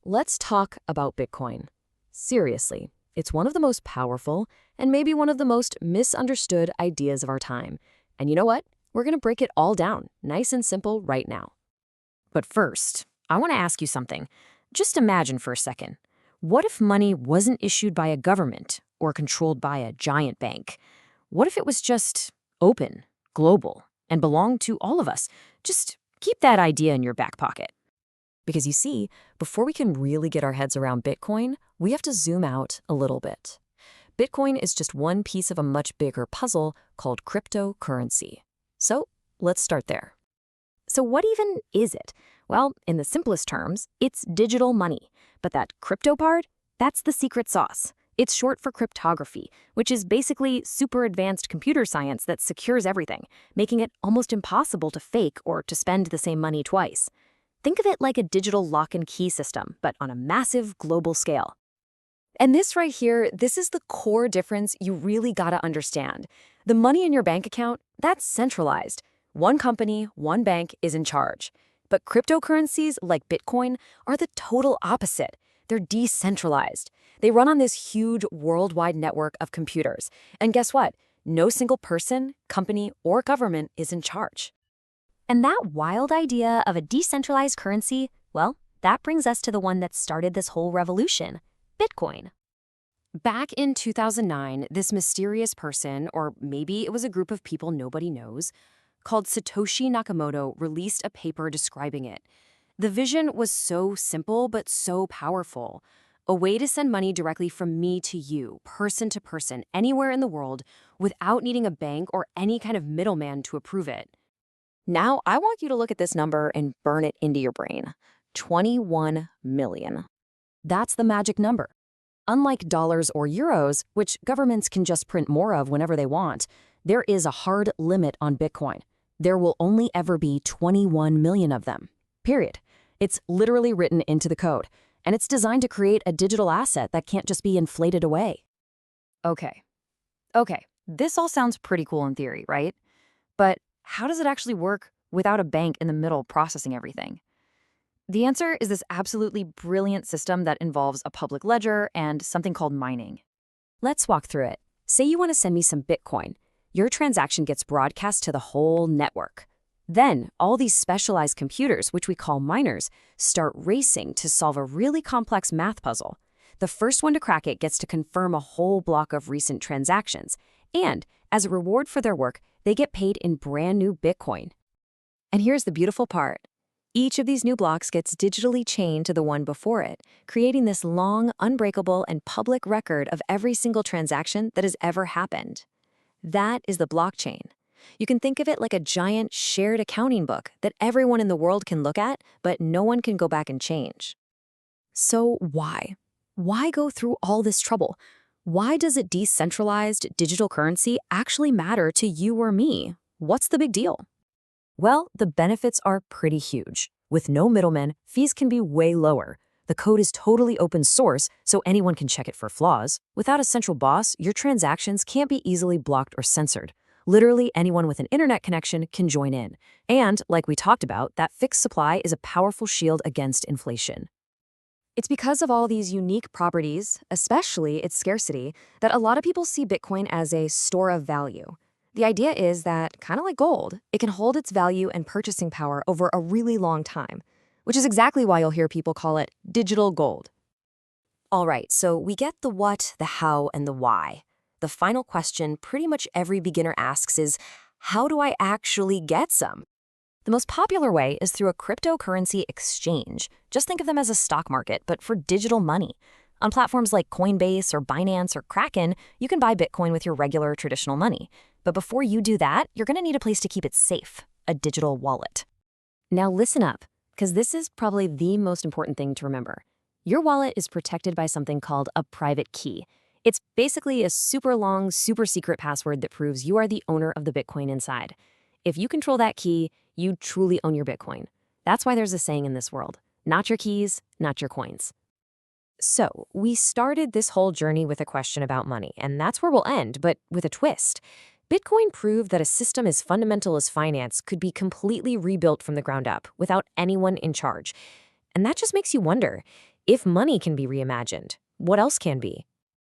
Let's talk about Bitcoin. Seriously, it's one of the most powerful and maybe one of the most misunderstood ideas of our time. And you know what? We're going to break it all down, nice and simple, right now. But first, I want to ask you something. Just imagine for a second. What if money wasn't issued by a government or controlled by a giant bank? What if it was just open, global, and belonged to all of us? Just keep that idea in your back pocket. Because you see, before we can really get our heads around Bitcoin, we have to zoom out a little bit. Bitcoin is just one piece of a much bigger puzzle called cryptocurrency. So let's start there. So what even is it? Well, in the simplest terms, it's digital money. But that crypto part, that's the secret sauce. It's short for cryptography, which is basically super advanced computer science that secures everything, making it almost impossible to fake or to spend the same money twice. Think of it like a digital lock and key system, but on a massive global scale. And this right here, this is the core difference you really gotta understand. The money in your bank account, that's centralized. One company, one bank is in charge. But cryptocurrencies like Bitcoin are the total opposite. They're decentralized. They run on this huge worldwide network of computers. And guess what? No single person, company, or government is in charge. And that wild idea of a decentralized currency, well, that brings us to the one that started this whole revolution, Bitcoin. Back in 2009, this mysterious person, or maybe it was a group of people nobody knows, called Satoshi Nakamoto released a paper describing it. The vision was so simple but so powerful. A way to send money directly from me to you, person to person, anywhere in the world, without needing a bank or any kind of middleman to approve it. Now, I want you to look at this number and burn it into your brain. 21 million. That's the magic number. Unlike dollars or euros, which governments can just print more of whenever they want, there is a hard limit on Bitcoin. There will only ever be 21 million of them. Period. It's literally written into the code, and it's designed to create a digital asset that can't just be inflated away. Okay, this all sounds pretty cool in theory, right? But how does it actually work without a bank in the middle processing everything? The answer is this absolutely brilliant system that involves a public ledger and something called mining. Let's walk through it. Say you want to send me some Bitcoin. Your transaction gets broadcast to the whole network. Then, all these specialized computers, which we call miners, start racing to solve a really complex math puzzle. The first one to crack it gets to confirm a whole block of recent transactions. And, as a reward for their work, they get paid in brand new Bitcoin. And here's the beautiful part. Each of these new blocks gets digitally chained to the one before it, creating this long, unbreakable, and public record of every single transaction that has ever happened. That is the blockchain. You can think of it like a giant shared accounting book that everyone in the world can look at, but no one can go back and change. So why? Why go through all this trouble? Why does a decentralized digital currency actually matter to you or me? What's the big deal? Well, the benefits are pretty huge. With no middlemen, fees can be way lower. The code is totally open source, so anyone can check it for flaws. Without a central boss, your transactions can't be easily blocked or censored. Literally, anyone with an internet connection can join in. And, like we talked about, that fixed supply is a powerful shield against inflation. It's because of all these unique properties, especially its scarcity, that a lot of people see Bitcoin as a store of value. The idea is that, kind of like gold, it can hold its value and purchasing power over a really long time, which is exactly why you'll hear people call it digital gold. All right, so we get the what, the how, and the why. The final question pretty much every beginner asks is, how do I actually get some? The most popular way is through a cryptocurrency exchange. Just think of them as a stock market, but for digital money. On platforms like Coinbase or Binance or Kraken, you can buy Bitcoin with your regular traditional money. But before you do that, you're going to need a place to keep it safe, a digital wallet. Now listen up, because this is probably the most important thing to remember. Your wallet is protected by something called a private key. It's basically a super long, super secret password that proves you are the owner of the Bitcoin inside. If you control that key, you truly own your Bitcoin. That's why there's a saying in this world, not your keys, not your coins. So, we started this whole journey with a question about money, and that's where we'll end, but with a twist. Bitcoin proved that a system as fundamental as finance could be completely rebuilt from the ground up without anyone in charge. And that just makes you wonder, If money can be reimagined, what else can be?